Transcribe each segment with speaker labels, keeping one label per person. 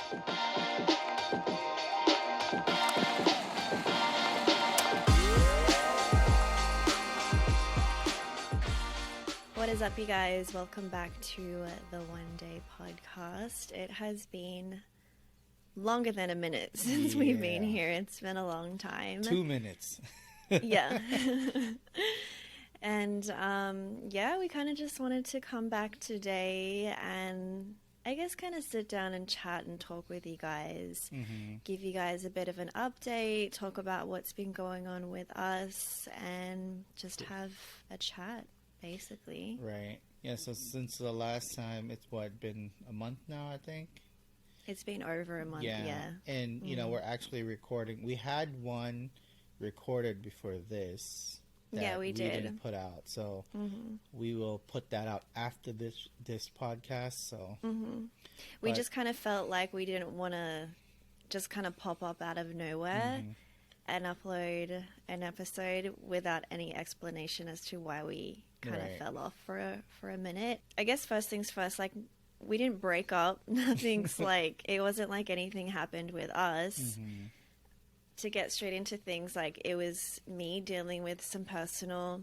Speaker 1: What is up, you guys? Welcome back to the One Day Podcast. It has been longer than a minute since we've been here. It's been a long time.
Speaker 2: 2 minutes.
Speaker 1: Yeah. And we kind of just wanted to come back today and I guess kind of sit down and chat and talk with you guys, give you guys a bit of an update, talk about what's been going on with us, and just have a chat, basically.
Speaker 2: Right. Yeah, so since the last time, it's been a month now, I think?
Speaker 1: It's been over a month, yeah.
Speaker 2: And, you know, we're actually recording. We had one recorded before this. That we didn't put out, so we will put that out after this podcast. So
Speaker 1: we just kind of felt like we didn't want to just kind of pop up out of nowhere and upload an episode without any explanation as to why we kind of fell off for a minute. I guess first things first, like, we didn't break up. Nothing's like, it wasn't like anything happened with us. To get straight into things, like, it was me dealing with some personal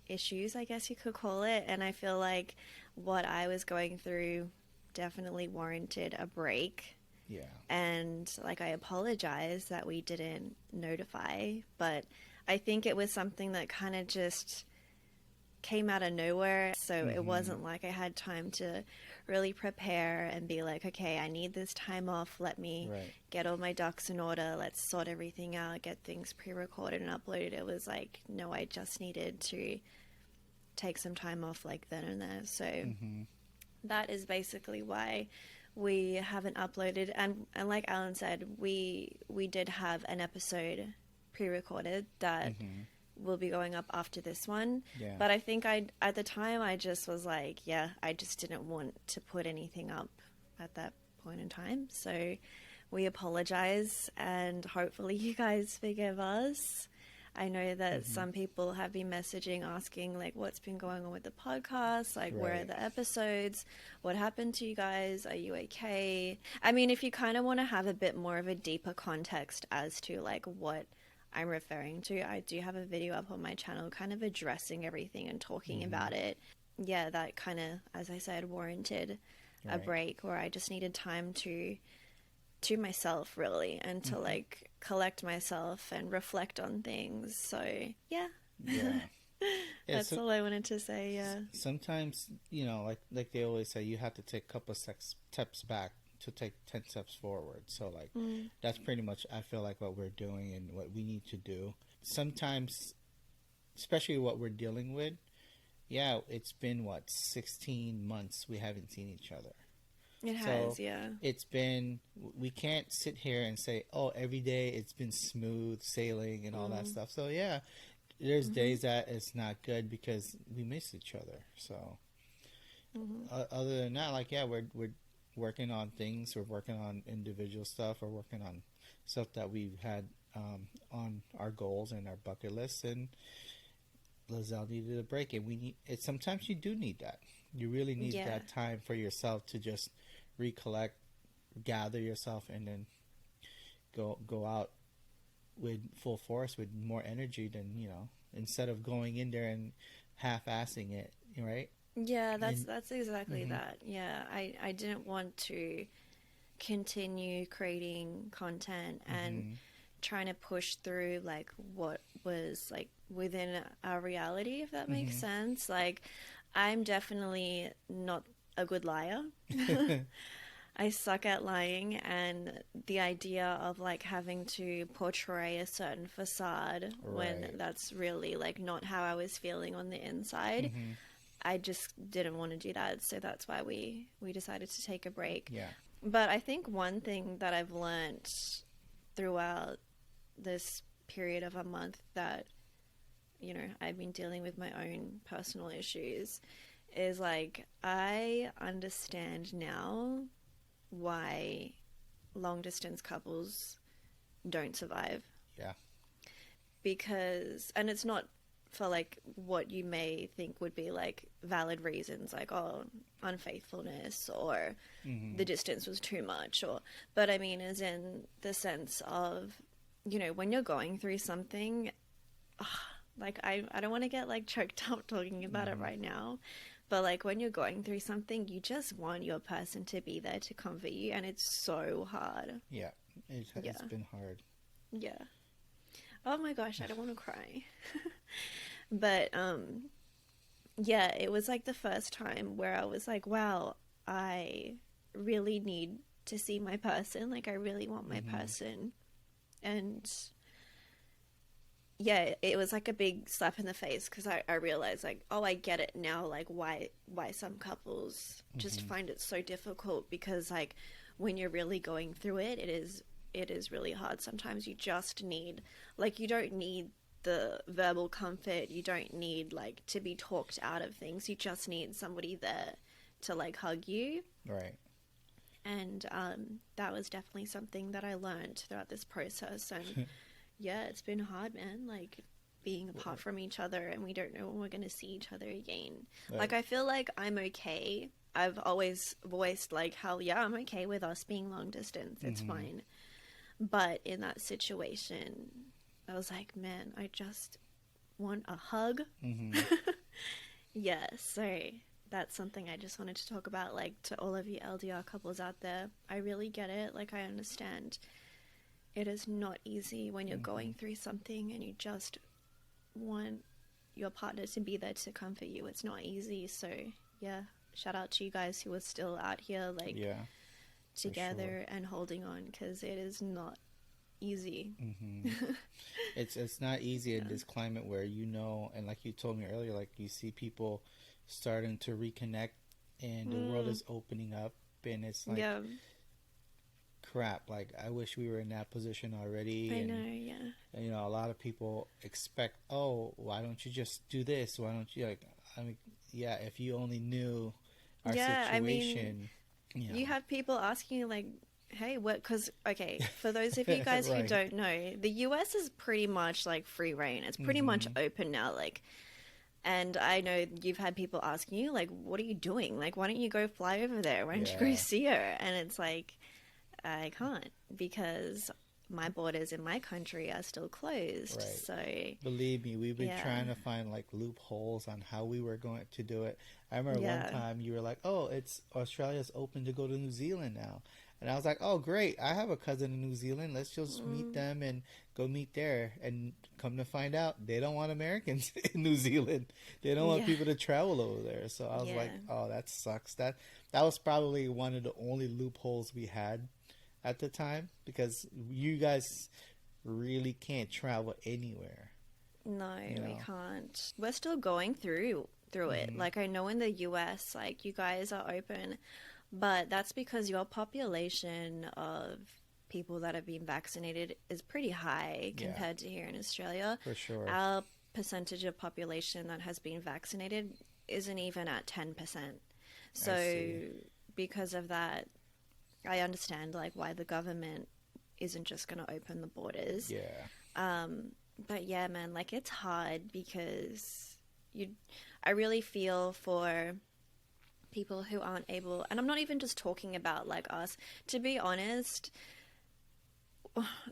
Speaker 1: issues, I guess you could call it, and I feel like what I was going through definitely warranted a break.
Speaker 2: Yeah. And,
Speaker 1: like, I apologize that we didn't notify, but I think it was something that kind of just came out of nowhere, so it wasn't like I had time to really prepare and be like, okay, I need this time off, let me get all my ducks in order, let's sort everything out, get things pre-recorded and uploaded. It was like, no, I just needed to take some time off like then and there. So that is basically why we haven't uploaded. And like Alan said, we did have an episode pre-recorded that will be going up after this one. Yeah. But I think at the time I just was like, I just didn't want to put anything up at that point in time. So we apologize, and hopefully you guys forgive us. I know that some people have been messaging asking, like, what's been going on with the podcast? Like, where are the episodes? What happened to you guys? Are you okay? I mean, if you kind of want to have a bit more of a deeper context as to, like, what I'm referring to, I do have a video up on my channel kind of addressing everything and talking about it. Yeah, that kind of, as I said, warranted a break where I just needed time to myself, really, and to like collect myself and reflect on things. So that's all I wanted to say.
Speaker 2: Sometimes, you know, like they always say, you have to take a couple of steps back to take 10 steps forward. So like that's pretty much, I feel like, what we're doing and what we need to do. Sometimes, especially what we're dealing with, it's been 16 months we haven't seen each other.
Speaker 1: It has.
Speaker 2: It's been, we can't sit here and say, oh, every day it's been smooth sailing and all that stuff. So there's days that it's not good because we miss each other. So other than that, like, we're working on things. We're working on individual stuff. We're working on stuff that we've had on our goals and our bucket list. And LeizelxAllan needed a break, and we need it. Sometimes you do need that. You really need that time for yourself to just recollect, gather yourself, and then go out with full force, with more energy than, instead of going in there and half-assing it, right?
Speaker 1: Yeah, that's exactly that. Yeah, I didn't want to continue creating content and trying to push through like what was like within our reality, if that makes sense. Like, I'm definitely not a good liar. I suck at lying, and the idea of like having to portray a certain facade when that's really like not how I was feeling on the inside. I just didn't want to do that, so that's why we decided to take a break.
Speaker 2: Yeah.
Speaker 1: But I think one thing that I've learned throughout this period of a month that, I've been dealing with my own personal issues is like, I understand now why long distance couples don't survive.
Speaker 2: Yeah.
Speaker 1: Because, and it's not for like what you may think would be like valid reasons, like, oh, unfaithfulness, or the distance was too much, or, but I mean, as in the sense of, you know, when you're going through something, like I don't want to get like choked up talking about it right now, but like when you're going through something, you just want your person to be there to comfort you, and it's so hard.
Speaker 2: Yeah, it's
Speaker 1: Yeah.
Speaker 2: been hard.
Speaker 1: Yeah. Oh my gosh, I don't want to cry. But yeah, it was like the first time where I was like, wow, I really need to see my person. Like, I really want my person. And yeah, it was like a big slap in the face, because I realized, like, oh, I get it now, like why some couples just find it so difficult, because like when you're really going through it, it is really hard. Sometimes you just need, like, you don't need the verbal comfort, you don't need like to be talked out of things, you just need somebody there to like hug you.
Speaker 2: Right.
Speaker 1: And that was definitely something that I learned throughout this process. And yeah, it's been hard, man, like being apart from each other, and we don't know when we're going to see each other again.
Speaker 2: Right.
Speaker 1: Like, I feel like I'm okay. I've always voiced like how, yeah, I'm okay with us being long distance, it's fine. But in that situation, I was like, man, I just want a hug. Yeah, so that's something I just wanted to talk about, like, to all of you LDR couples out there. I really get it. Like, I understand it is not easy when you're going through something and you just want your partner to be there to comfort you. It's not easy. So, yeah, shout out to you guys who are still out here, like, together and holding on, because it is not easy.
Speaker 2: It's not easy in this climate where, you know, and like you told me earlier, like, you see people starting to reconnect and the world is opening up, and it's like, crap, like, I wish we were in that position already.
Speaker 1: I
Speaker 2: and,
Speaker 1: know, yeah.
Speaker 2: you know, a lot of people expect, oh, why don't you just do this? Why don't you, like, I mean, yeah, if you only knew our situation.
Speaker 1: I mean, you have people asking you, like, hey, what? Because, okay, for those of you guys who don't know, the US is pretty much like free reign. It's pretty much open now, like, and I know you've had people asking you, like, what are you doing? Like, why don't you go fly over there? Why don't you go see her? And it's like, I can't, because my borders in my country are still closed. So
Speaker 2: believe me, we've been trying to find like loopholes on how we were going to do it. I remember one time you were like, oh, it's Australia's open to go to New Zealand now. And I was like, oh, great. I have a cousin in New Zealand. Let's just meet them and go meet there. And come to find out, they don't want Americans in New Zealand. They don't want people to travel over there. So I was like, oh, that sucks. That was probably one of the only loopholes we had at the time, because you guys really can't travel anywhere.
Speaker 1: No, we can't. We're still going through it. Like, I know in the US, like, you guys are open, but that's because your population of people that have been vaccinated is pretty high compared to here in Australia.
Speaker 2: For sure.
Speaker 1: Our percentage of population that has been vaccinated isn't even at 10%. So because of that, I understand, like, why the government isn't just going to open the borders. But yeah, man, like, it's hard, because I really feel for people who aren't able, and I'm not even just talking about like us, to be honest,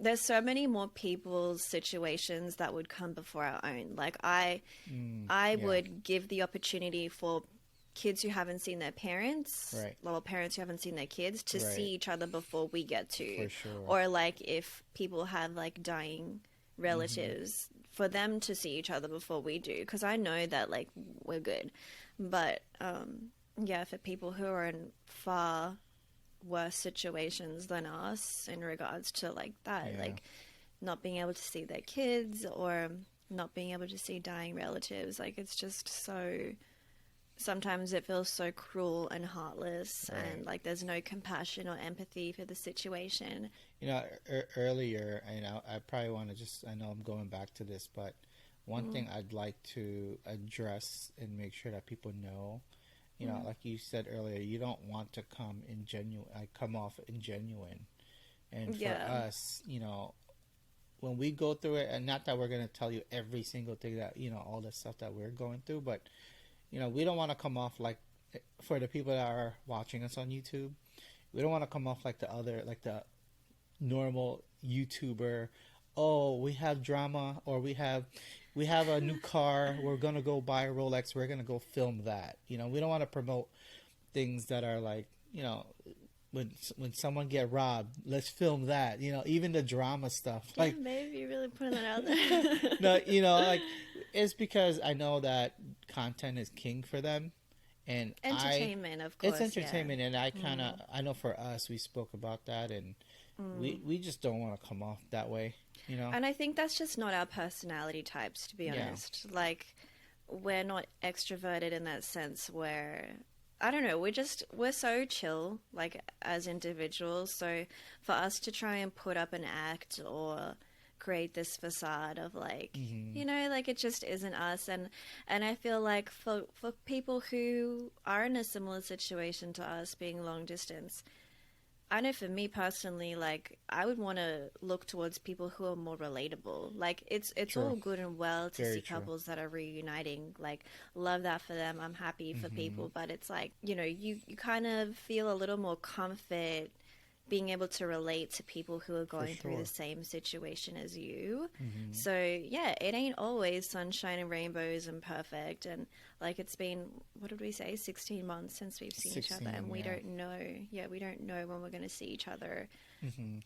Speaker 1: there's so many more people's situations that would come before our own. Like, I would give the opportunity for kids who haven't seen their parents, or parents who haven't seen their kids, to see each other before we get to.
Speaker 2: For sure.
Speaker 1: Or like, if people have like dying relatives, for them to see each other before we do, because I know that, like, we're good. But yeah, for people who are in far worse situations than us in regards to like that, like not being able to see their kids, or not being able to see dying relatives, like, it's just so, sometimes it feels so cruel and heartless, and like there's no compassion or empathy for the situation.
Speaker 2: You know, earlier, you know, I probably want to just, I know I'm going back to this, but one thing I'd like to address and make sure that people know, you know, like you said earlier, you don't want to come off ingenuine. And for us, you know, when we go through it, and not that we're going to tell you every single thing that, all the stuff that we're going through, but, we don't want to come off like, for the people that are watching us on YouTube, we don't want to come off like the normal YouTuber. Oh, we have drama, or we have a new car. We're going to go buy a Rolex. We're going to go film that. We don't want to promote things that are like, when someone get robbed, let's film that. Even the drama stuff.
Speaker 1: Yeah,
Speaker 2: like,
Speaker 1: maybe you're really putting that out there.
Speaker 2: no, like, it's because I know that content is king for them, and
Speaker 1: entertainment, of course.
Speaker 2: It's entertainment,
Speaker 1: yeah.
Speaker 2: and I know for us, we spoke about that, and we just don't want to come off that way.
Speaker 1: And I think that's just not our personality types, to be honest. Yeah. Like, we're not extroverted in that sense where, I don't know, we're so chill, like, as individuals. So for us to try and put up an act or create this facade of like, like, it just isn't us. And I feel like for people who are in a similar situation to us, being long distance, I know for me personally, like, I would want to look towards people who are more relatable. Like, it's
Speaker 2: True.
Speaker 1: all good and well to
Speaker 2: Very
Speaker 1: see
Speaker 2: true.
Speaker 1: couples that are reuniting. Like, love that for them. I'm happy for people. But it's like, you kind of feel a little more comfort being able to relate to people who are going through the same situation as you. So, yeah, it ain't always sunshine and rainbows and perfect. And, like, it's been, what did we say, 16 months since we've seen each other. And we don't know, we don't know when we're going to see each other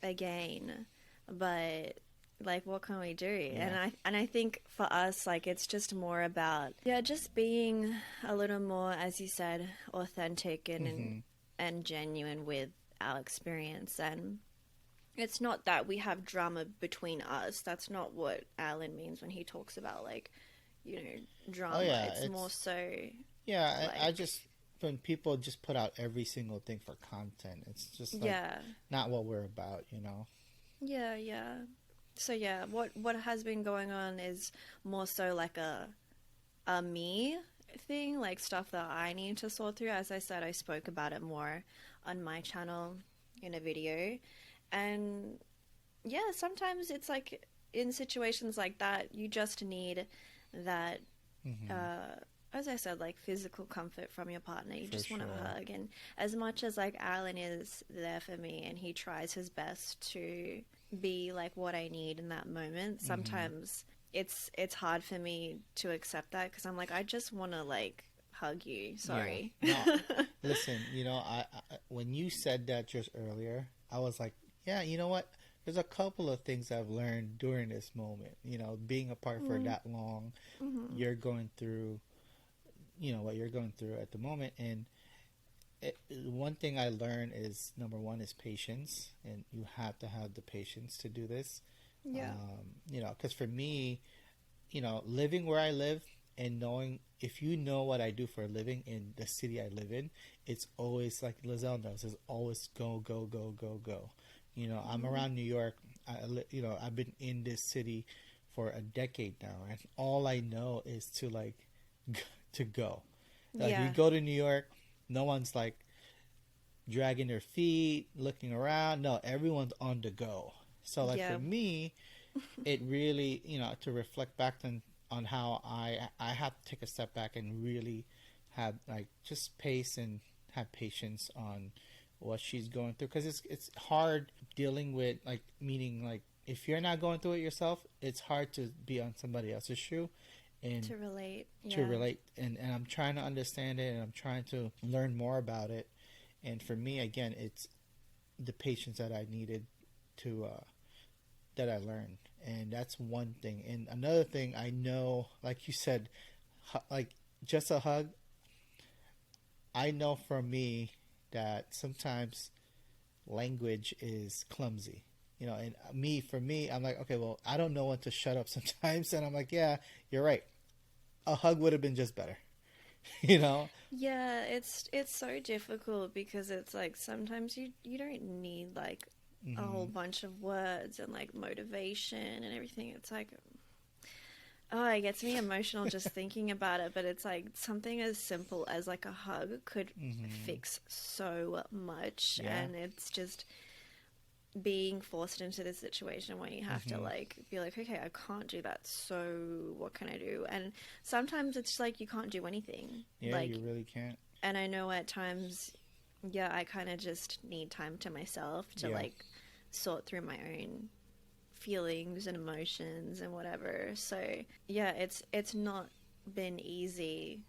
Speaker 1: again. But, like, what can we do? Yeah. And I think for us, like, it's just more about, just being a little more, as you said, authentic and genuine with our experience. And it's not that we have drama between us. That's not what Alan means when he talks about, like, drama. It's more so
Speaker 2: like, I just, when people just put out every single thing for content, it's just like not what we're about.
Speaker 1: So what has been going on is more so like a me thing, like stuff that I need to sort through. As I said, I spoke about it more on my channel in a video. And sometimes it's like, in situations like that, you just need that as I said, like, physical comfort from your partner. You just want a hug. And as much as, like, Alan is there for me and he tries his best to be like what I need in that moment, sometimes it's hard for me to accept that, because I'm like, I just want to, like, hug you. Sorry.
Speaker 2: Yeah. No, listen, I when you said that just earlier, I was like, yeah, you know what? There's a couple of things I've learned during this moment. Being apart for that long, you're going through, what you're going through at the moment. And one thing I learned is, number one is patience, and you have to have the patience to do this.
Speaker 1: Yeah.
Speaker 2: Because for me, living where I live and knowing, if you know what I do for a living in the city I live in, it's always like Leizell knows, it's always go, go, go, go, go. I'm around New York. I've been in this city for a decade now, and all I know is to, like, to go. Like, you go to New York, no one's like dragging their feet, looking around. No, everyone's on the go. So, like, for me, it really, to reflect back on how I have to take a step back and really have, like, just pace and have patience on what she's going through, because it's hard dealing with, like, meaning, like, if you're not going through it yourself, it's hard to be on somebody else's shoe and
Speaker 1: to relate
Speaker 2: and I'm trying to understand it, and I'm trying to learn more about it. And for me, again, it's the patience that I needed to that I learned. And that's one thing. And another thing, I know, like you said, like, just a hug, I know for me that sometimes language is clumsy, and for me, I'm like, okay, well, I don't know when to shut up sometimes. And I'm like, yeah, you're right. A hug would have been just better,
Speaker 1: Yeah, it's so difficult, because it's like, sometimes you don't need, like, a whole bunch of words and, like, motivation and everything. It's like, it gets me emotional just thinking about it. But it's like, something as simple as, like, a hug could fix so much. And it's just, being forced into this situation where you have to like be like, okay, I can't do that, so what can I do? And sometimes it's like you can't do anything.
Speaker 2: Yeah,
Speaker 1: Like,
Speaker 2: you really can't.
Speaker 1: and I know at times, yeah, I kind of just need time to myself to
Speaker 2: Yeah.
Speaker 1: like sort through my own feelings and emotions and whatever. So yeah, it's not been easy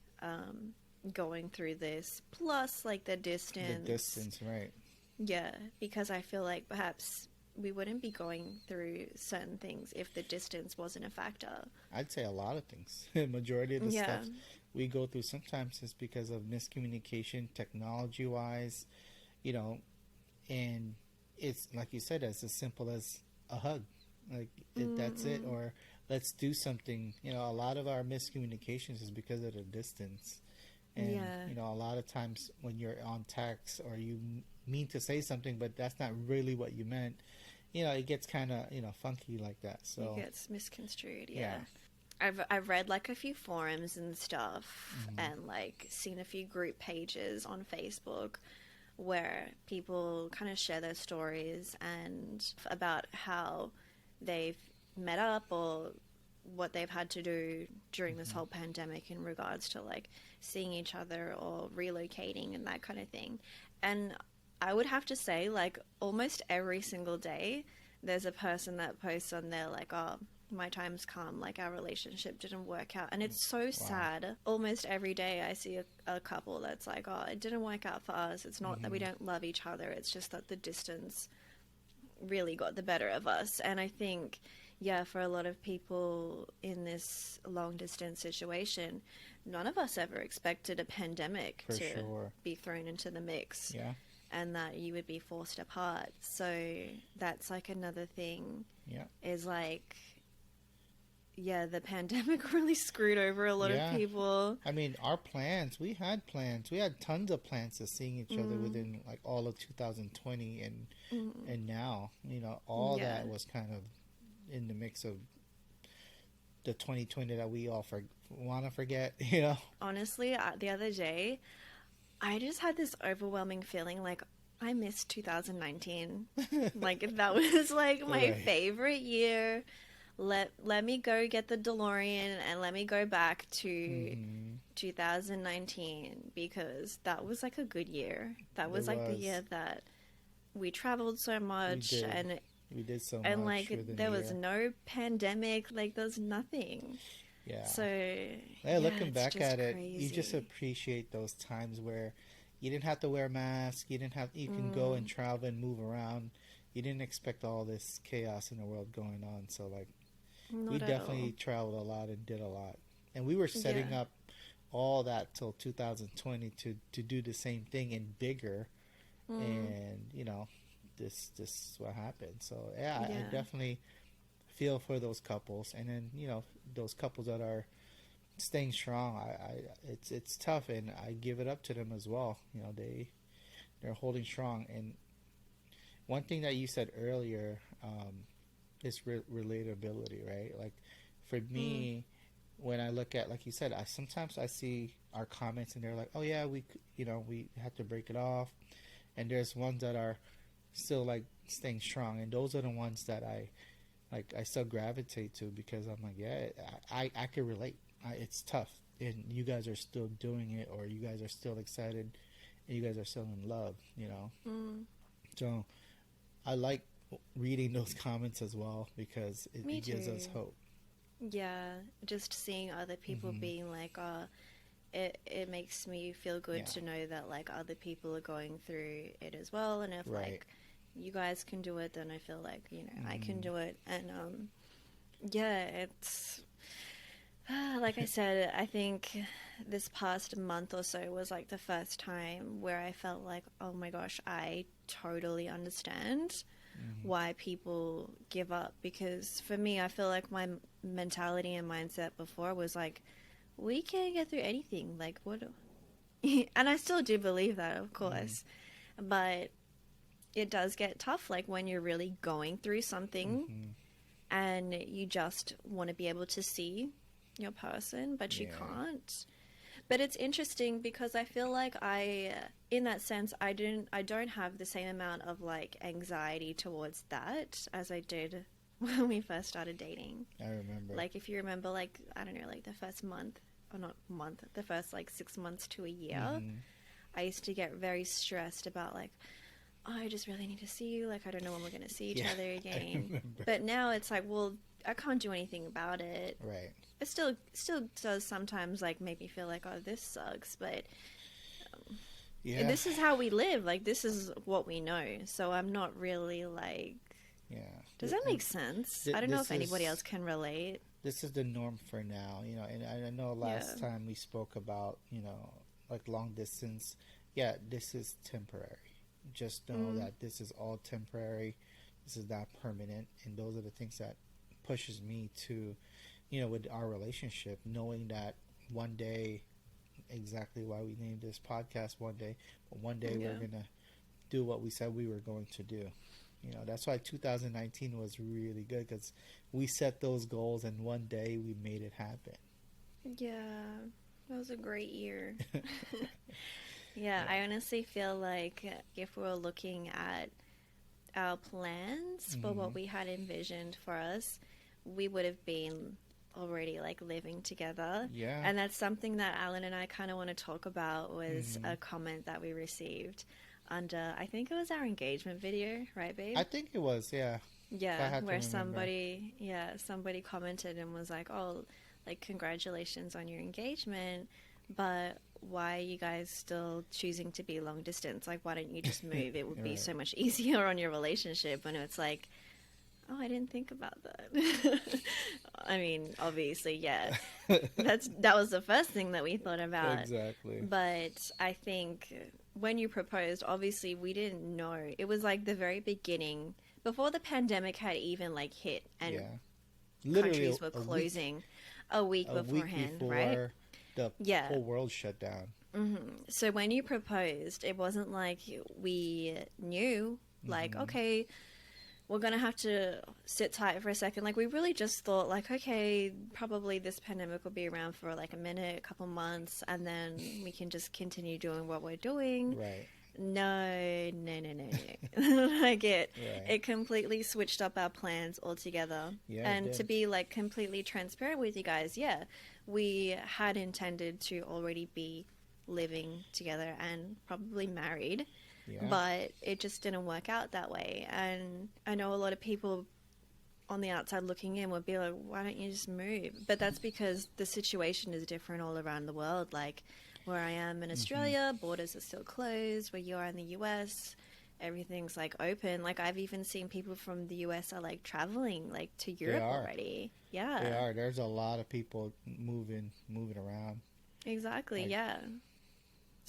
Speaker 1: going through this. Plus, like the
Speaker 2: The
Speaker 1: distance.
Speaker 2: distance, right?
Speaker 1: Yeah, because I feel like perhaps we wouldn't be going through certain things if the distance wasn't a factor.
Speaker 2: I'd say a lot of things. Majority of the
Speaker 1: Yeah.
Speaker 2: stuff we go through sometimes is because of miscommunication, technology wise, you know, and it's like you said, as simple as a hug. Like that's it,
Speaker 1: Mm-mm.
Speaker 2: or let's do something. You know, a lot of our miscommunications is because of the distance. And
Speaker 1: Yeah.
Speaker 2: you know, a lot of times when you're on text or you mean to say something, but that's not really what you meant, you know, it gets kind of, you know, funky like that.
Speaker 1: It
Speaker 2: So
Speaker 1: gets misconstrued,
Speaker 2: yeah.
Speaker 1: yeah. I've read like a few forums and stuff
Speaker 2: Hmm.
Speaker 1: and like seen a few group pages on Facebook where people kind of share their stories and about how they've met up or what they've had to do during this
Speaker 2: Hmm.
Speaker 1: whole pandemic in regards to like seeing each other or relocating and that kind of thing. And I would have to say, like, almost every single day, there's a person that posts on there, like, oh, my time's come, like, our relationship didn't work out. And it's so
Speaker 2: Wow.
Speaker 1: sad. Almost every day, I see a couple that's like, oh, it didn't work out for us. It's not that we
Speaker 2: Hmm.
Speaker 1: don't love each other, it's just that the distance really got the better of us. And I think, yeah, for a lot of people in this long distance situation, none of us ever expected a pandemic
Speaker 2: For
Speaker 1: to
Speaker 2: sure.
Speaker 1: be thrown into the mix
Speaker 2: Yeah.
Speaker 1: and that you would be forced apart. So that's like another thing
Speaker 2: Yeah.
Speaker 1: is like, yeah, the pandemic really screwed over a lot of
Speaker 2: Yeah.
Speaker 1: people.
Speaker 2: I mean, our plans, we had plans. We had tons of plans of seeing each other
Speaker 1: Mm,
Speaker 2: within like all of 2020
Speaker 1: mm,
Speaker 2: and now, you know, all
Speaker 1: yeah.
Speaker 2: that was kind of in the mix of the 2020 that we all want to forget, you know.
Speaker 1: Honestly, the other day, I just had this overwhelming feeling like I missed 2019. Like that was like my
Speaker 2: Right.
Speaker 1: favorite year. Let me go get the DeLorean and let me go back to
Speaker 2: Hmm.
Speaker 1: 2019 because that was like a good year. That
Speaker 2: There
Speaker 1: was like the
Speaker 2: was.
Speaker 1: year that we traveled so
Speaker 2: We
Speaker 1: much
Speaker 2: did. We did so
Speaker 1: and
Speaker 2: much
Speaker 1: like
Speaker 2: within a
Speaker 1: there was
Speaker 2: year.
Speaker 1: no pandemic, like there's nothing.
Speaker 2: Yeah.
Speaker 1: So
Speaker 2: Yeah,
Speaker 1: yeah,
Speaker 2: looking
Speaker 1: it's
Speaker 2: back
Speaker 1: just
Speaker 2: at it, you just
Speaker 1: crazy.
Speaker 2: appreciate those times where you didn't have to wear a mask, you can go and
Speaker 1: Mm,
Speaker 2: travel and move around. You didn't expect all this chaos in the world going on. So like we
Speaker 1: not at all.
Speaker 2: definitely traveled a lot and did a lot. And we were
Speaker 1: Yeah.
Speaker 2: setting up all that till 2020 to do the same thing and bigger,
Speaker 1: Mm,
Speaker 2: and you know, this is what happened. So yeah, I
Speaker 1: yeah.
Speaker 2: definitely feel for those couples, and then you know those couples that are staying strong. It's tough, and I give it up to them as well. You know, they're holding strong. And one thing that you said earlier is relatability, right? Like for
Speaker 1: Mm,
Speaker 2: me, when I look at, like you said, I sometimes I see our comments and they're like, oh yeah, you know, we had to break it off, and there's ones that are still like staying strong, and those are the ones that I still gravitate to because I'm like, yeah, I can relate. It's tough, and you guys are still doing it, or you guys are still excited, and you guys are still in love, you know.
Speaker 1: mm.
Speaker 2: So I like reading those comments as well because
Speaker 1: Me
Speaker 2: it gives us
Speaker 1: too.
Speaker 2: hope.
Speaker 1: Yeah, just seeing other people
Speaker 2: Hmm.
Speaker 1: being like, it makes me feel good
Speaker 2: Yeah,
Speaker 1: to know that like other people are going through it as well, and if
Speaker 2: right.
Speaker 1: like you guys can do it, then I feel like I can
Speaker 2: Hmm.
Speaker 1: do it, and yeah, it's like I said, I think this past month or so was like the first time where I felt like, oh my gosh, I totally understand
Speaker 2: Hmm.
Speaker 1: why people give up because for me, I feel like my mentality and mindset before was like, we can't get through anything. Like, what? And I still do believe that, of
Speaker 2: Hmm.
Speaker 1: course. But it does get tough, like when you're really going through something
Speaker 2: Hmm.
Speaker 1: and you just want to be able to see your person, but you
Speaker 2: Yeah.
Speaker 1: can't. But it's interesting because I feel like in that sense, I don't have the same amount of like anxiety towards that as I did when we first started dating.
Speaker 2: I remember.
Speaker 1: Like if you remember, like I don't know, like the first month or not month, the first like 6 months to a year, I used to get very stressed about like, oh, I just really need to see you. Like I don't know when we're gonna see each other again. But now it's like, well, I can't do anything about it.
Speaker 2: Right.
Speaker 1: It still does sometimes like make me feel like, oh, this sucks, but this is how we live. Like this is what we know. So I'm not really like.
Speaker 2: Yeah.
Speaker 1: Does that make sense? I don't know if anybody else can relate.
Speaker 2: This is the norm for now, you know. And I know last time we spoke about, you know, like long distance. Yeah, this is temporary. Just know that this is all temporary. This is not permanent, and those are the things that pushes me to, you know, with our relationship, knowing that one day, exactly why we named this podcast one day, but one day we're gonna do what we said we were going to do. You know, that's why 2019 was really good, because we set those goals and one day we made it happen.
Speaker 1: Yeah, that was a great year. Yeah, I honestly feel like if we were looking at our plans for what we had envisioned for us, we would have been already like living together.
Speaker 2: Yeah.
Speaker 1: And that's something that Alan and I kind of want to talk about was a comment that we received under, I think it was our engagement video, right, babe?
Speaker 2: I think it was, yeah.
Speaker 1: Yeah, where somebody commented and was like, oh, like, congratulations on your engagement, but why are you guys still choosing to be long distance? Like, why don't you just move? It would be so much easier on your relationship. And it's like, oh, I didn't think about that. I mean, obviously, yeah, that was the first thing that we thought about.
Speaker 2: Exactly.
Speaker 1: But I think when you proposed, obviously, we didn't know. It was like the very beginning, before the pandemic had even like hit and countries were closing a week beforehand, right?
Speaker 2: The whole world shut down.
Speaker 1: So when you proposed, it wasn't like we knew, like, okay, we're going to have to sit tight for a second. Like, we really just thought, like, okay, probably this pandemic will be around for, like, a minute, a couple months, and then we can just continue doing what we're doing.
Speaker 2: Right.
Speaker 1: No. Like, it completely switched up our plans altogether.
Speaker 2: Yeah,
Speaker 1: and to be, like, completely transparent with you guys, we had intended to already be living together and probably married. Yeah. But it just didn't work out that way. And I know a lot of people on the outside looking in would be like, why don't you just move? But that's because the situation is different all around the world. Like where I am in Australia, borders are still closed. Where you are in the US, everything's like open. Like I've even seen people from the US are like traveling like to Europe already. Yeah.
Speaker 2: They are. There's a lot of people moving around.
Speaker 1: Exactly, yeah.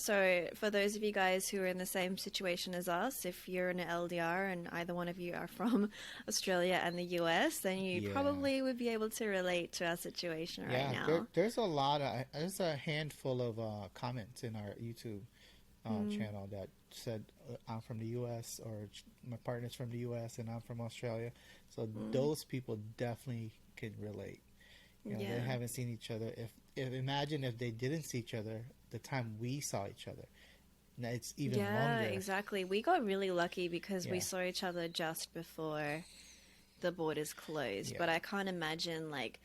Speaker 1: So for those of you guys who are in the same situation as us, if you're in an LDR and either one of you are from Australia and the US, then you probably would be able to relate to our situation right now.
Speaker 2: There's a handful of comments in our YouTube channel that said I'm from the US, or my partner's from the US and I'm from Australia. So those people definitely can relate. You know, they haven't seen each other. If imagine if they didn't see each other the time we saw each other. Now it's even longer.
Speaker 1: Yeah, exactly. We got really lucky because we saw each other just before the borders closed. But I can't imagine, like,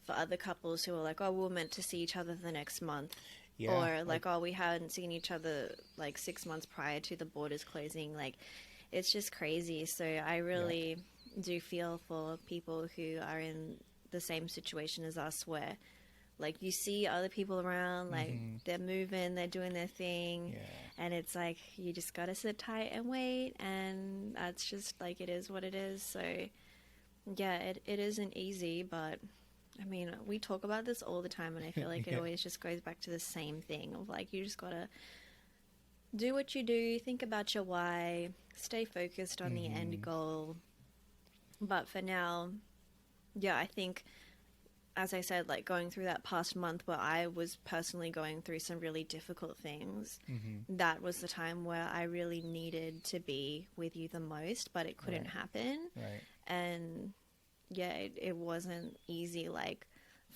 Speaker 1: for other couples who are like, oh, we're meant to see each other the next month. Yeah, or like, oh, we hadn't seen each other like 6 months prior to the borders closing. Like, it's just crazy. So I really do feel for people who are in the same situation as us, where like you see other people around, like they're moving, they're doing their thing, and it's like you just gotta sit tight and wait, and that's just like it is what it is. So yeah, it isn't easy, but I mean, we talk about this all the time, and I feel like it always just goes back to the same thing of like you just gotta do what you do, think about your why, stay focused on the end goal. But for now, I think, as I said, like going through that past month where I was personally going through some really difficult things, that was the time where I really needed to be with you the most, but it couldn't happen. Right. And it wasn't easy, like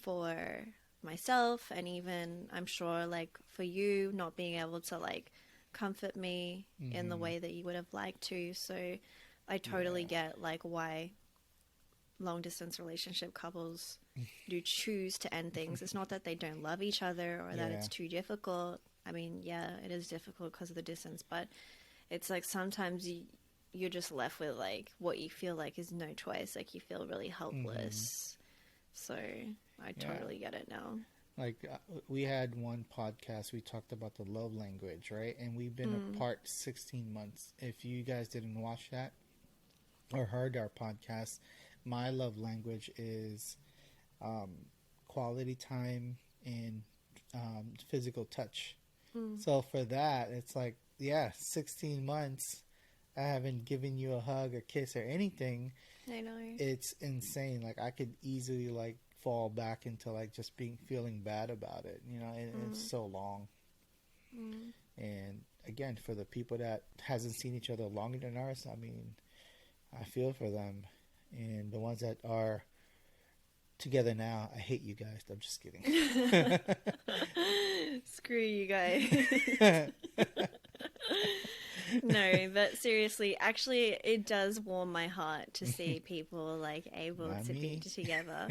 Speaker 1: for myself, and even I'm sure like for you not being able to like comfort me in the way that you would have liked to. So I totally get like why long distance relationship couples do choose to end things. It's not that they don't love each other or that it's too difficult. I mean, yeah, it is difficult because of the distance, but it's like sometimes you're just left with like what you feel like is no choice. Like you feel really helpless. So I totally get it now.
Speaker 2: Like we had one podcast, we talked about the love language, right? And we've been apart 16 months. If you guys didn't watch that or heard our podcast, my love language is quality time and physical touch. So for that, it's like, 16 months, I haven't given you a hug or kiss or anything.
Speaker 1: I know.
Speaker 2: It's insane. Like I could easily like fall back into like just feeling bad about it, and it's so long. And again, for the people that hasn't seen each other longer than ours, I mean, I feel for them. And the ones that are together now, I hate you guys. I'm just kidding.
Speaker 1: Screw you guys. No, but seriously, actually, it does warm my heart to see people like able to be together.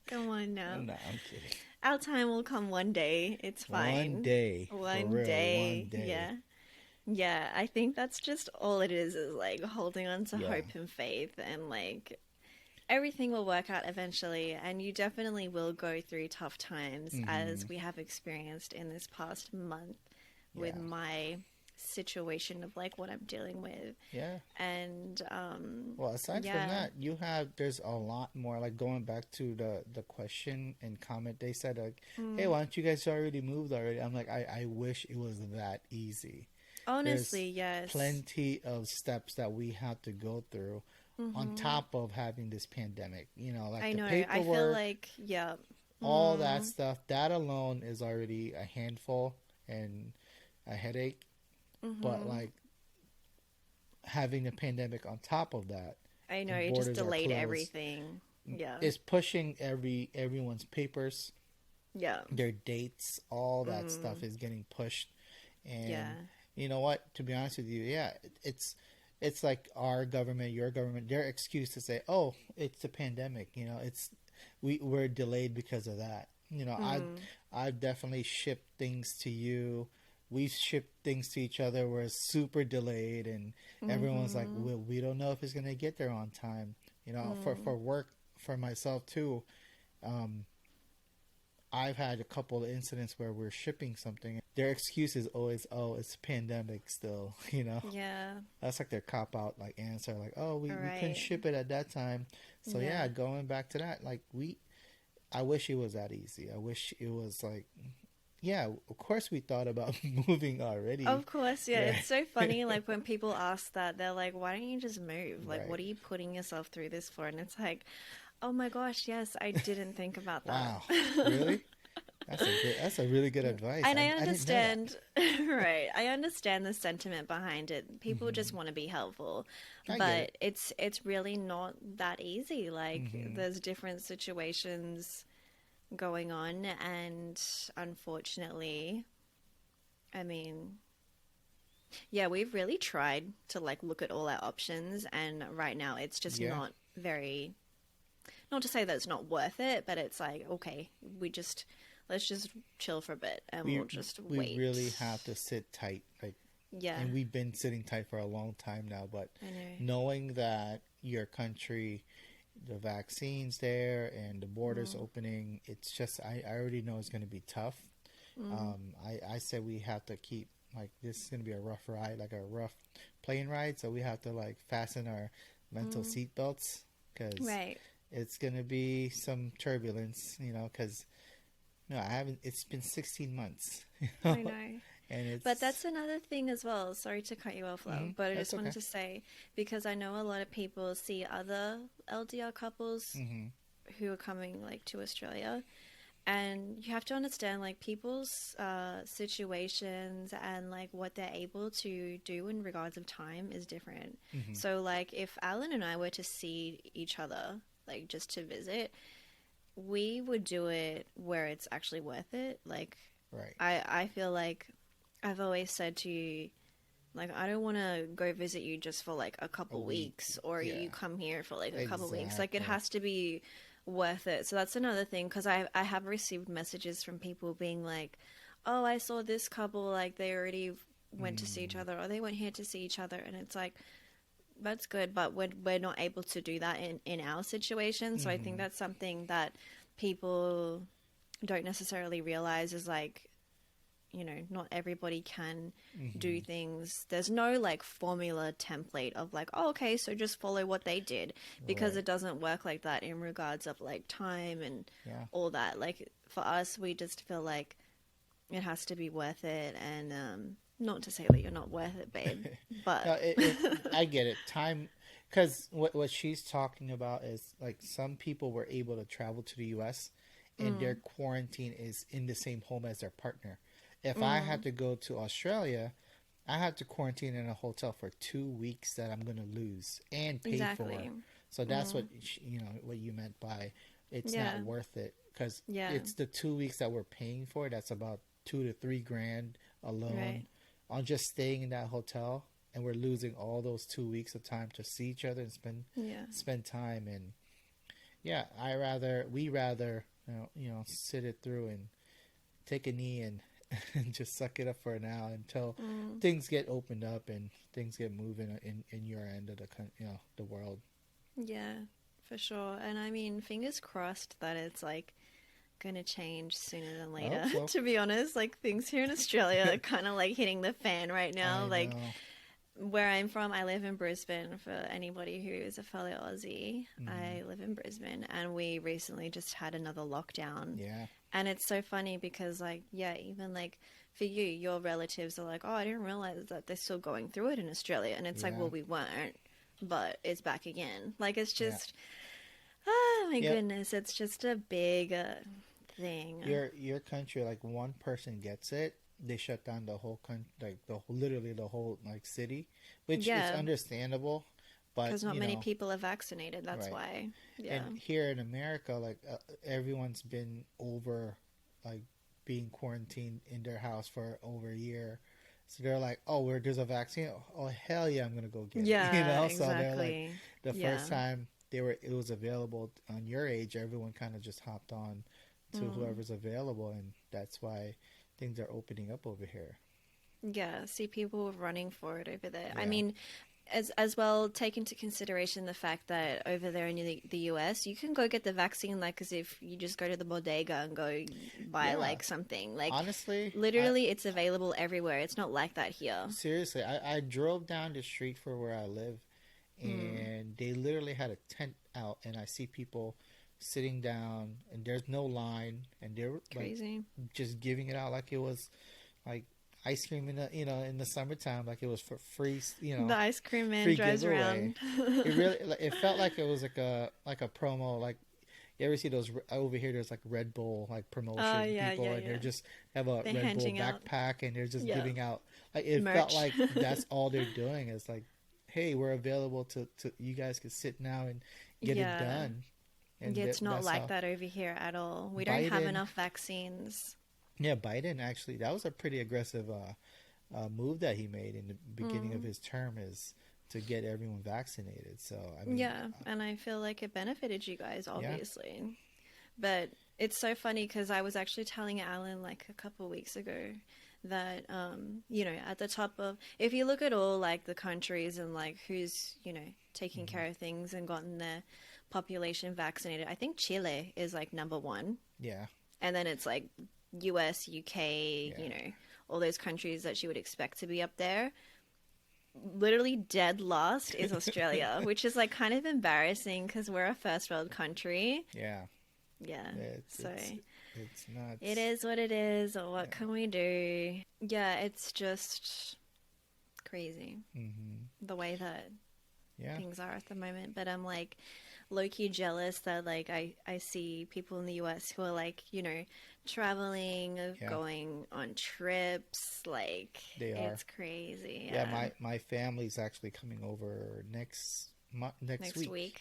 Speaker 1: Come on now.
Speaker 2: No, I'm kidding.
Speaker 1: Our time will come one day. It's fine.
Speaker 2: One day.
Speaker 1: One day. Yeah. Yeah, I think that's just all it is like holding on to hope and faith, and like everything will work out eventually, and you definitely will go through tough times as we have experienced in this past month with my situation of like what I'm dealing with. Yeah. And
Speaker 2: well, aside from that, there's a lot more, like going back to the question and comment, they said like, hey, why don't you guys already moved already? I'm like, I wish it was that easy.
Speaker 1: Honestly,
Speaker 2: there's plenty of steps that we have to go through on top of having this pandemic, like
Speaker 1: I
Speaker 2: the
Speaker 1: know.
Speaker 2: paperwork,
Speaker 1: I feel like
Speaker 2: all that stuff, that alone is already a handful and a headache. But like having a pandemic on top of that,
Speaker 1: I know, it just delayed everything. Yeah,
Speaker 2: it's pushing everyone's papers, their dates, all that stuff is getting pushed. And you know what, to be honest with you, it's like our government, your government, their excuse to say, oh, it's the pandemic, we're delayed because of that. I've definitely shipped things to you. We've shipped things to each other. We're super delayed, and everyone's like, well, we don't know if it's going to get there on time. For work, for myself too, I've had a couple of incidents where we're shipping something. Their excuse is always, oh, it's a pandemic still, Yeah. That's like their cop-out like answer, like, oh, we couldn't ship it at that time. So, going back to that, like, I wish it was that easy. I wish it was like... Yeah, of course we thought about moving already.
Speaker 1: Of course, yeah. It's so funny, like, when people ask that, they're like, why don't you just move? Like, what are you putting yourself through this for? And it's like, oh my gosh, yes, I didn't think about that.
Speaker 2: Wow, really? That's a really good advice.
Speaker 1: And I understand, right, I understand the sentiment behind it. People just want to be helpful. But it's really not that easy. Like, there's different situations going on, and unfortunately, I mean, we've really tried to like look at all our options, and right now it's just not very, not to say that it's not worth it, but it's like, okay, let's just chill for a bit and we'll just wait.
Speaker 2: We really have to sit tight, like, and we've been sitting tight for a long time now, but knowing that your country, the vaccines there and the borders opening, it's just, I already know it's going to be tough. I said we have to keep, like, this is going to be a rough ride, like a rough plane ride, so we have to like fasten our mental seatbelts, because it's going to be some turbulence, because it's been 16 months.
Speaker 1: I know.
Speaker 2: And
Speaker 1: but that's another thing as well. Sorry to cut you off, love, but I just wanted to say, because I know a lot of people see other LDR couples who are coming like to Australia, and you have to understand like people's situations and like what they're able to do in regards of time is different. So like if Alan and I were to see each other like just to visit, we would do it where it's actually worth it. Like,
Speaker 2: Right.
Speaker 1: I feel like I've always said to you, like, I don't want to go visit you just for like a
Speaker 2: A
Speaker 1: couple
Speaker 2: week.
Speaker 1: weeks, or
Speaker 2: Yeah.
Speaker 1: you come here for like a couple weeks. Like, it
Speaker 2: Exactly.
Speaker 1: has to be worth it. So that's another thing, because I have received messages from people being like, oh, I saw this couple, like they already went to see each
Speaker 2: Mm,
Speaker 1: other, or they went here to see each other, and it's like, that's good, but we're not able to do that in our situation. So I think
Speaker 2: mm-hmm.
Speaker 1: that's something that people don't necessarily realize is like, not everybody can
Speaker 2: Mm-hmm.
Speaker 1: do things. There's no like formula template of like, oh, okay, so just follow what they did, because
Speaker 2: Right.
Speaker 1: it doesn't work like that in regards of like time and
Speaker 2: Yeah.
Speaker 1: all that. Like for us, we just feel like it has to be worth it, and not to say that you're not worth it, babe,
Speaker 2: No,
Speaker 1: but
Speaker 2: I get it. Time, because what she's talking about is like some people were able to travel to the U.S. and their
Speaker 1: mm,
Speaker 2: quarantine is in the same home as their partner. If I had
Speaker 1: mm,
Speaker 2: to go to Australia, I have to quarantine in a hotel for 2 weeks that I'm gonna lose and pay for.
Speaker 1: exactly.
Speaker 2: So that's what
Speaker 1: Mm,
Speaker 2: what you meant by it's not
Speaker 1: yeah,
Speaker 2: worth it because
Speaker 1: yeah,
Speaker 2: it's the 2 weeks that we're paying for. That's about 2 to 3 grand alone
Speaker 1: right,
Speaker 2: on just staying in that hotel, and we're losing all those 2 weeks of time to see each other and
Speaker 1: yeah.
Speaker 2: spend time. And yeah, we rather sit it through and take a knee and and just suck it up for now until
Speaker 1: Mm.
Speaker 2: things get opened up and things get moving in your end of the world.
Speaker 1: Yeah, for sure. And I mean, fingers crossed that it's like gonna change sooner than
Speaker 2: I hope
Speaker 1: later.
Speaker 2: so.
Speaker 1: To be honest, like things here in Australia are kind of like hitting the fan right now.
Speaker 2: I
Speaker 1: Like
Speaker 2: know.
Speaker 1: where I'm from, I live in Brisbane. For anybody who is a fellow Aussie,
Speaker 2: Hmm.
Speaker 1: I live in Brisbane, and we recently just had another lockdown.
Speaker 2: Yeah,
Speaker 1: And it's so funny because, like, yeah, even like for you, your relatives are like, oh, I didn't realize that they're still going through it in Australia. And it's like,
Speaker 2: yeah,
Speaker 1: well, we weren't, but it's back again. Like, it's
Speaker 2: yeah,
Speaker 1: just, oh my
Speaker 2: yeah.
Speaker 1: goodness, it's just a big thing.
Speaker 2: Your country, like one person gets it, they shut down the whole country, like literally the whole like city, which is
Speaker 1: Yeah,
Speaker 2: understandable, but
Speaker 1: because not many people are vaccinated. That's
Speaker 2: right.
Speaker 1: why. Yeah.
Speaker 2: And here in America, like everyone's been over, like being quarantined in their house for over a year, so they're like, oh, where there's a vaccine, oh hell yeah, I'm gonna go get it,
Speaker 1: Yeah,
Speaker 2: So they're like,
Speaker 1: exactly.
Speaker 2: the
Speaker 1: Yeah.
Speaker 2: first time it was available on your age, everyone kind of just hopped on to
Speaker 1: Mm.
Speaker 2: whoever's available, and that's why things are opening up over here.
Speaker 1: Yeah, see people running for it over there. I
Speaker 2: Yeah,
Speaker 1: mean, as well, take into consideration the fact that over there in the US, you can go get the vaccine like as if you just go to the bodega and go buy
Speaker 2: yeah.
Speaker 1: like something. Like
Speaker 2: Honestly, I
Speaker 1: literally it's available everywhere. It's not like that here.
Speaker 2: seriously, I drove down the street for where I live,
Speaker 1: Mm,
Speaker 2: and they literally had a tent out, and I see people sitting down, and there's no line, and they're like
Speaker 1: crazy.
Speaker 2: just giving it out like it was like ice cream in the in the summertime, like it was for free,
Speaker 1: The ice cream man
Speaker 2: free
Speaker 1: drives
Speaker 2: giveaway.
Speaker 1: around.
Speaker 2: It really like, it felt like it was like a promo. Like you ever see those over here? There's like Red Bull like
Speaker 1: Oh
Speaker 2: promotion
Speaker 1: yeah,
Speaker 2: people,
Speaker 1: yeah,
Speaker 2: and they're
Speaker 1: yeah.
Speaker 2: just have a
Speaker 1: They're
Speaker 2: Red Bull
Speaker 1: handing out,
Speaker 2: backpack, and they're just
Speaker 1: yeah,
Speaker 2: giving out. Like it felt
Speaker 1: merch.
Speaker 2: like that's all they're doing is like, hey, we're available to you guys can sit now and get it
Speaker 1: Yeah.
Speaker 2: done, and
Speaker 1: Yeah, it's not
Speaker 2: that's
Speaker 1: like
Speaker 2: how
Speaker 1: that over here at all. We don't have
Speaker 2: Biden.
Speaker 1: enough vaccines.
Speaker 2: Yeah, Biden actually that was a pretty aggressive move that he made in the beginning of
Speaker 1: Mm.
Speaker 2: his term is to get everyone vaccinated. So I mean,
Speaker 1: Yeah, and I feel like it benefited you guys,
Speaker 2: yeah.
Speaker 1: obviously. But it's so funny because I was actually telling Alan like a couple of weeks ago that at the top of, if you look at all like the countries and like who's taking
Speaker 2: Hmm.
Speaker 1: care of things and gotten their population vaccinated, I think Chile is like number one,
Speaker 2: Yeah,
Speaker 1: and then it's like US, UK,
Speaker 2: yeah.
Speaker 1: all those countries that you would expect to be up there. Literally dead last is Australia, which is like kind of embarrassing because we're a first world country.
Speaker 2: Yeah,
Speaker 1: Yeah,
Speaker 2: it's
Speaker 1: so
Speaker 2: it's it's
Speaker 1: it
Speaker 2: nuts.
Speaker 1: is what it is. What
Speaker 2: Yeah.
Speaker 1: can we do? Yeah, it's just crazy
Speaker 2: Hmm.
Speaker 1: the way that
Speaker 2: Yeah,
Speaker 1: things are at the moment. But I'm like low key jealous that like I see people in the US who are like, traveling,
Speaker 2: yeah,
Speaker 1: going on trips. Like
Speaker 2: they are.
Speaker 1: it's crazy.
Speaker 2: Yeah,
Speaker 1: Yeah.
Speaker 2: my family's actually coming over next. next
Speaker 1: Next
Speaker 2: week
Speaker 1: week.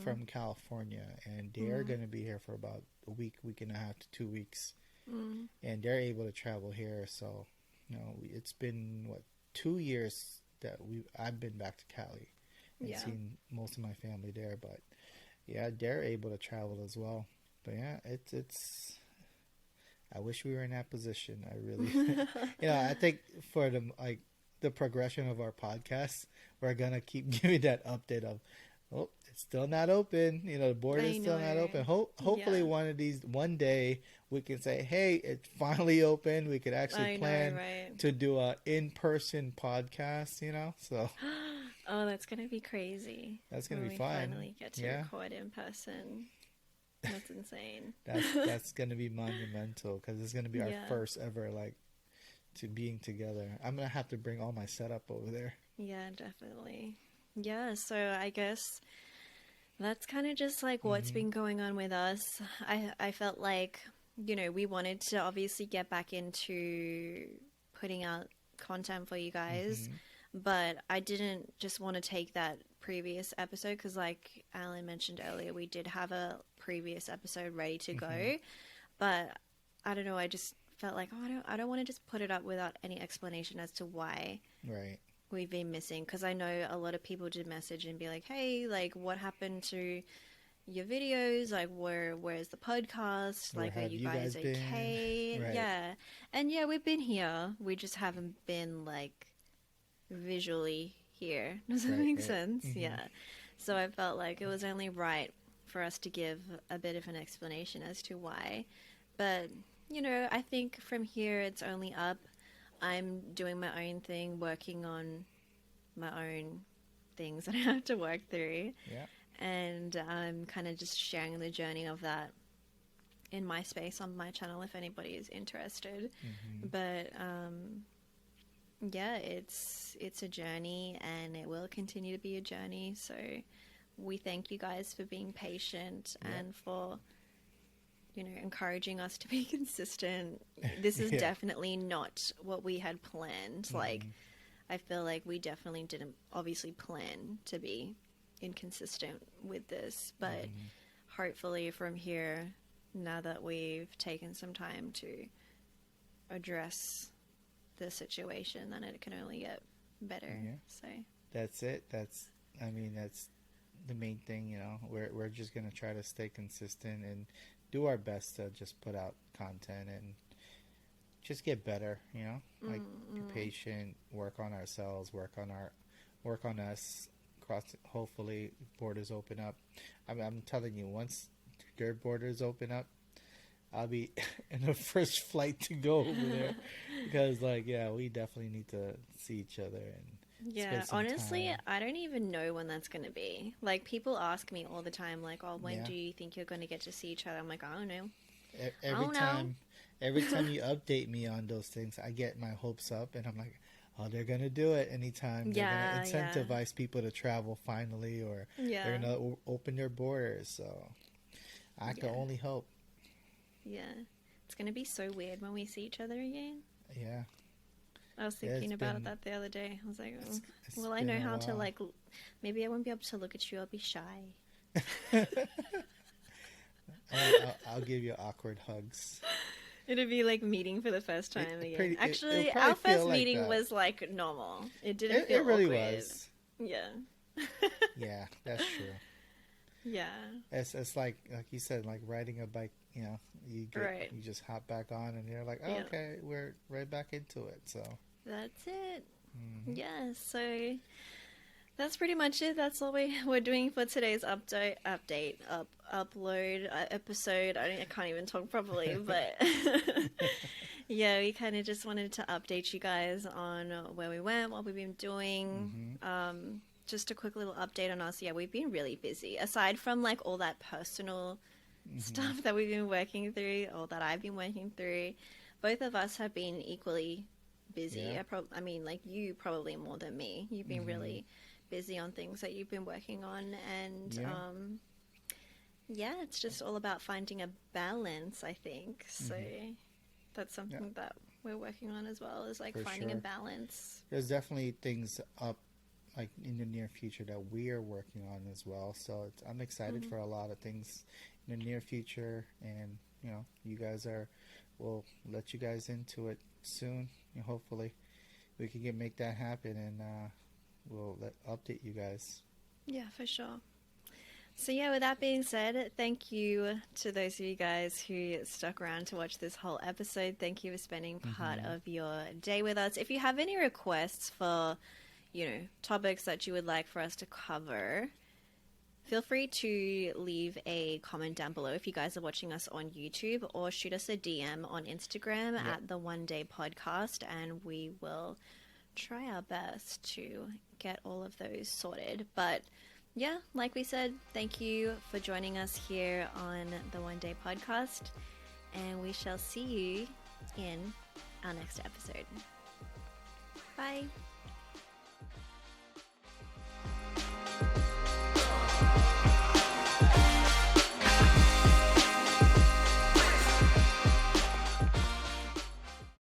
Speaker 2: from California, and they're going to be here for about a week, week and a half to 2 weeks, and they're able to travel here. So, it's been 2 years that I've been back to Cali and seen most of my family there, but yeah, they're able to travel as well. But yeah, it's. I wish we were in that position. I really, I think for the progression of our podcast, we're gonna keep giving that update of, oh, it's still not open. The border is still not open. Hopefully, one day we can say, hey, it's finally open. We could actually plan to do a in-person podcast. So.
Speaker 1: Oh, that's gonna be crazy.
Speaker 2: That's gonna be
Speaker 1: we
Speaker 2: fun.
Speaker 1: Finally get to record in person. That's insane.
Speaker 2: That's gonna be monumental because it's gonna be our first ever to being together. I'm gonna have to bring all my setup over there.
Speaker 1: Yeah, definitely. Yeah, so I guess that's kind of just what's been going on with us. I felt like we wanted to obviously get back into putting out content for you guys, but I didn't just want to take that previous episode because, like Alan mentioned earlier, we did have a previous episode ready to go, but I don't know. I just felt like, I don't want to just put it up without any explanation as to why we've been missing. Because I know a lot of people did message and be like, "Hey, what happened to your videos? Where's the podcast? Are you guys okay?"
Speaker 2: Right.
Speaker 1: Yeah, and we've been here. We just haven't been visually here. Does that make sense? Yeah. So I felt like it was only right for us to give a bit of an explanation as to why. But, I think from here it's only up. I'm doing my own thing, working on my own things that I have to work through.
Speaker 2: Yeah.
Speaker 1: And I'm kind of just sharing the journey of that in my space on my channel if anybody is interested. But it's a journey, and it will continue to be a journey. So we thank you guys for being patient and for encouraging us to be consistent. This is definitely not what we had planned. I feel like we definitely didn't obviously plan to be inconsistent with this, but hopefully from here, now that we've taken some time to address the situation, then it can only get better. So
Speaker 2: that's it. That's the main thing. We're just gonna try to stay consistent and do our best to just put out content and just get better. Be patient, work on ourselves, work on us. Hopefully borders open up. I'm telling you, once their borders open up, I'll be in the first flight to go over there because, we definitely need to see each other and spend some
Speaker 1: honestly,
Speaker 2: time.
Speaker 1: I don't even know when that's going to be. People ask me all the time, when do you think you're going to get to see each other? I'm like, I don't know.
Speaker 2: Every time you update me on those things, I get my hopes up, and I'm like, oh, they're going to do it anytime. They're going to incentivize people to travel finally, or they're going to open their borders. So I can only hope.
Speaker 1: Yeah. It's going to be so weird when we see each other again.
Speaker 2: Yeah.
Speaker 1: I was thinking about that the other day. I was like, well, I know how to, maybe I won't be able to look at you. I'll be shy.
Speaker 2: I'll give you awkward hugs.
Speaker 1: It'd be like meeting for the first time again. Actually, our first meeting was normal. It didn't feel
Speaker 2: really
Speaker 1: awkward.
Speaker 2: Was.
Speaker 1: Yeah.
Speaker 2: Yeah, that's true.
Speaker 1: Yeah.
Speaker 2: It's like you said, like riding a bike. You just hop back on, and you're like, oh, okay, we're right back into it. So
Speaker 1: that's it. Yeah. So that's pretty much it. That's all we're doing for today's upload episode. I can't even talk properly, but yeah, we kind of just wanted to update you guys on where we went, what we've been doing. Just a quick little update on us. Yeah, we've been really busy. Aside from all that personal stuff that we've been working through, or that I've been working through, both of us have been equally busy.
Speaker 2: Yeah.
Speaker 1: You probably more than me. You've been really busy on things that you've been working on, and it's just all about finding a balance, I think. So that's something that we're working on as well, is finding a balance.
Speaker 2: There's definitely things up like in the near future that we are working on as well. So I'm excited for a lot of things in the near future, and you guys are. We'll let you guys into it soon, and hopefully we can make that happen, and we'll update you guys.
Speaker 1: Yeah, for sure. So yeah, with that being said, thank you to those of you guys who stuck around to watch this whole episode. Thank you for spending part of your day with us. If you have any requests for, topics that you would like for us to cover, feel free to leave a comment down below if you guys are watching us on YouTube, or shoot us a DM on Instagram at the One Day Podcast, and we will try our best to get all of those sorted. But yeah, like we said, thank you for joining us here on the One Day Podcast, and we shall see you in our next episode. Bye.